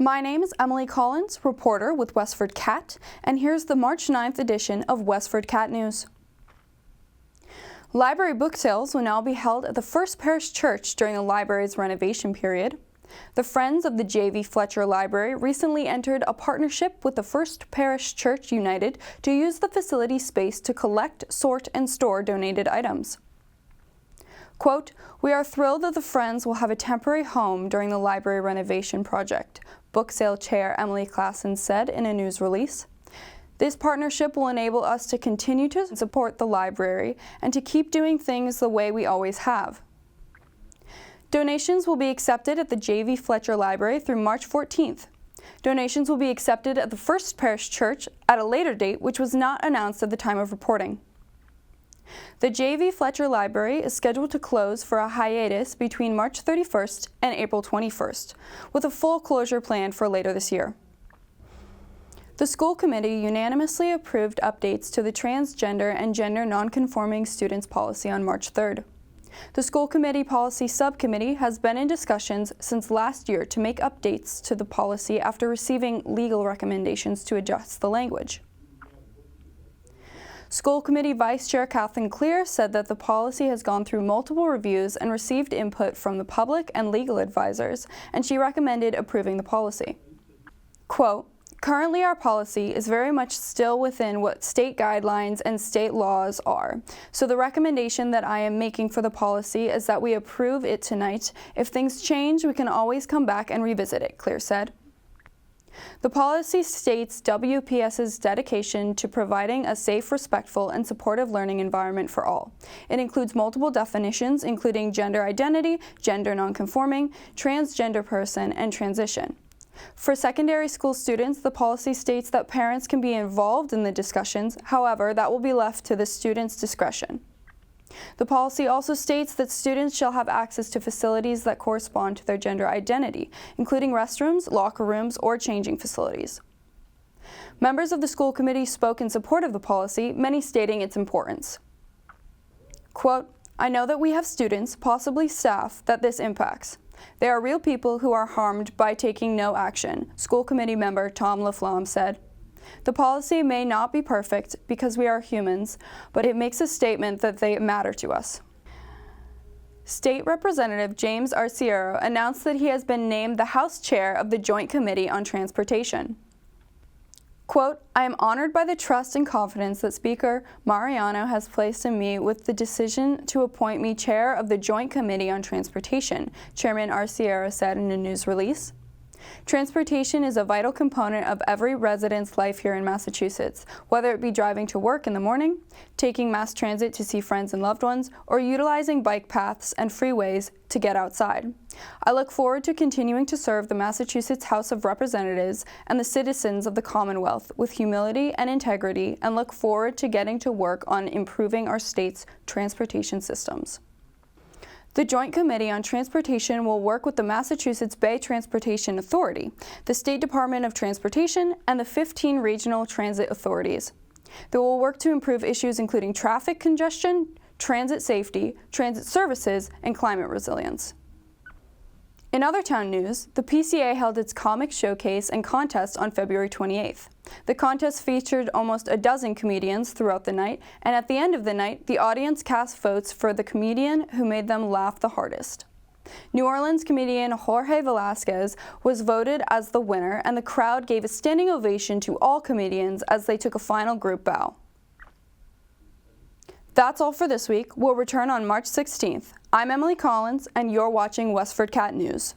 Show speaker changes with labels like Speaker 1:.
Speaker 1: My name is Emily Collins, reporter with WestfordCAT, and here's the March 9th edition of WestfordCAT News. Library book sales will now be held at the First Parish Church during the library's renovation period. The Friends of the J.V. Fletcher Library recently entered a partnership with the First Parish Church United to use the facility space to collect, sort, and store donated items. Quote, "We are thrilled that the Friends will have a temporary home during the library renovation project," book sale chair Emily Klassen said in a news release. "This partnership will enable us to continue to support the library and to keep doing things the way we always have." Donations will be accepted at the J.V. Fletcher Library through March 14th. Donations will be accepted at the First Parish Church at a later date, which was not announced at the time of reporting. The J.V. Fletcher Library is scheduled to close for a hiatus between March 31st and April 21st, with a full closure planned for later this year. The school committee unanimously approved updates to the transgender and gender nonconforming students policy on March 3rd. The school committee policy subcommittee has been in discussions since last year to make updates to the policy after receiving legal recommendations to adjust the language. School Committee Vice Chair Kathleen Clear said that the policy has gone through multiple reviews and received input from the public and legal advisors, and she recommended approving the policy. Quote, "Currently our policy is very much still within what state guidelines and state laws are, so the recommendation that I am making for the policy is that we approve it tonight. If things change, we can always come back and revisit it," Clear said. The policy states WPS's dedication to providing a safe, respectful, and supportive learning environment for all. It includes multiple definitions, including gender identity, gender nonconforming, transgender person, and transition. For secondary school students, the policy states that parents can be involved in the discussions, however, that will be left to the student's discretion. The policy also states that students shall have access to facilities that correspond to their gender identity, including restrooms, locker rooms, or changing facilities. Members of the school committee spoke in support of the policy, many stating its importance. Quote, "I know that we have students, possibly staff, that this impacts. They are real people who are harmed by taking no action," school committee member Tom Laflamme said. "The policy may not be perfect because we are humans, but it makes a statement that they matter to us." State Representative James Arciero announced that he has been named the House Chair of the Joint Committee on Transportation. Quote, "I am honored by the trust and confidence that Speaker Mariano has placed in me with the decision to appoint me Chair of the Joint Committee on Transportation," Chairman Arciero said in a news release. Transportation is a vital component of every resident's life here in Massachusetts, whether it be driving to work in the morning, taking mass transit to see friends and loved ones, or utilizing bike paths and freeways to get outside. I look forward to continuing to serve the Massachusetts House of Representatives and the citizens of the Commonwealth with humility and integrity, and look forward to getting to work on improving our state's transportation systems. The Joint Committee on Transportation will work with the Massachusetts Bay Transportation Authority, the State Department of Transportation, and the 15 regional transit authorities. They will work to improve issues including traffic congestion, transit safety, transit services, and climate resilience. In other town news, the PCA held its comic showcase and contest on February 28th. The contest featured almost a dozen comedians throughout the night, and at the end of the night, the audience cast votes for the comedian who made them laugh the hardest. New Orleans comedian Jorge Velasquez was voted as the winner, and the crowd gave a standing ovation to all comedians as they took a final group bow. That's all for this week. We'll return on March 16th. I'm Emily Collins, and you're watching WestfordCAT News.